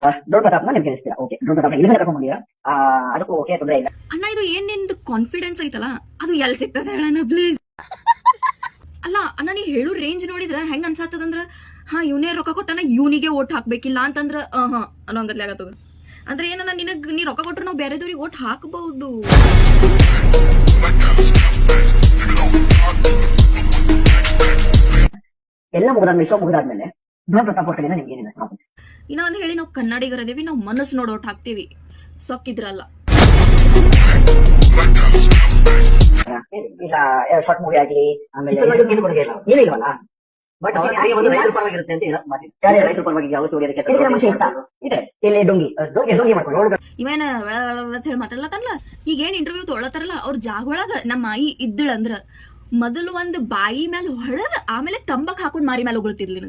Drone ಪ್ರತಾಪ್ನ ನಿಮ್ಗೆ ತಿಳಿಸ್ತೀರಾ? Okay, drone Pratap ಇಲ್ಲಿ ಕರ್ಕೊಂಡ್ ಬಂದಿರಾ, ಅದಕ್ಕೂ ಓಕೆ, ತೊಂದರೆ ಇಲ್ಲ. ಅಣ್ಣ ಇದು ಏನ್ ನಿಂದು ಕಾನ್ಫಿಡೆನ್ಸ್ ಐತಲ್ಲ ಅದು ಎಲ್ ಸಿಗ್ತದ ಹೇಳಣ್ಣ ಪ್ಲೀಸ್. ಅಲ್ಲ ಅಣ್ಣ ನೀ ಹೇಳು ರೇಂಜ್ ನೋಡಿದ್ರ ಹೆಂಗ್ ಅನ್ಸಾತದಂದ್ರ ಇವನೇ ರೊಕ್ಕ ಕೊಟ್ಟನ ಇವನಿಗೆ ಓಟ್ ಹಾಕ್ಬೇಕಿಲ್ಲ ಅಂತಂದ್ರ ಅನ್ನೋಂಗತ್ಲೆ ಆಗತ್ತದ. ಅಂದ್ರೆ ಏನನ್ನ ನಿನಗ್ ನೀ ರೊಕ್ಕ ಕೊಟ್ರು ನಾವು ಬೇರೆದವ್ರಿಗೆ ಓಟ್ ಹಾಕಬಹುದು. ಎಲ್ಲ ಮುಗಿದಾದ್ಮೇಲೆ ಶೋ ಮುಗಿದಾದ್ಮೇಲೆ ಡ್ರೋನ್ ಪ್ರತಾಪ್ ಅವ್ರ ಕಡೆಯಿಂದ ನಿಮ್ಗೆ ಏನಿದೆ? ಇನ್ನ ಒಂದ್ ಹೇಳಿ ನಾವು ಕನ್ನಡಿಗರದೇವಿ, ನಾವು ಮನಸ್ಸು ನೋಡಿ ಓಟ್ ಹಾಕ್ತಿವಿ, ಸೊಕ್ಕಿದ್ರಲ್ಲ. ಈಗ ಶಾರ್ಟ್ ಮೂವಿ ಆಗಲಿ ಆಮೇಲೆ ಏನು ಇಲ್ವಲ್ಲ. ಬಟ್ ಅವ್ರಿಗೆ ಒಂದು ರೈತರ ಪರವಾಗಿರುತ್ತೆ ಅಂತ ರೈತರ ಪರವಾಗಿ ಯಾವತ್ತು ಇದೆ. ಇಲ್ಲಿ ಡೊಂಗಿ ಮಾಡ್ಕೊಂಡು ಇವೇನ ಹೇಳಿ ಮಾತಾಡ್ಲತ್ತಲ್ಲ. ಈಗ ಏನ್ ಇಂಟರ್ವ್ಯೂ ತೊಗೊಳತಾರಲ್ಲ ಅವ್ರ ಜಾಗ ಒಳಗ ನಮ್ಮ ಆಯಿ ಇದ್ದಳಂದ್ರ ಮೊದಲು ಒಂದ್ ಬಾಯಿ ಮೇಲೆ ಹೊಡೆದ ಆಮೇಲೆ ತಂಬಕ್ ಹಾಕೊಂಡ್ ಮಾರಿ ಮೇಲೆ ಉಗುಳ್ತಿದ್ಲಿ.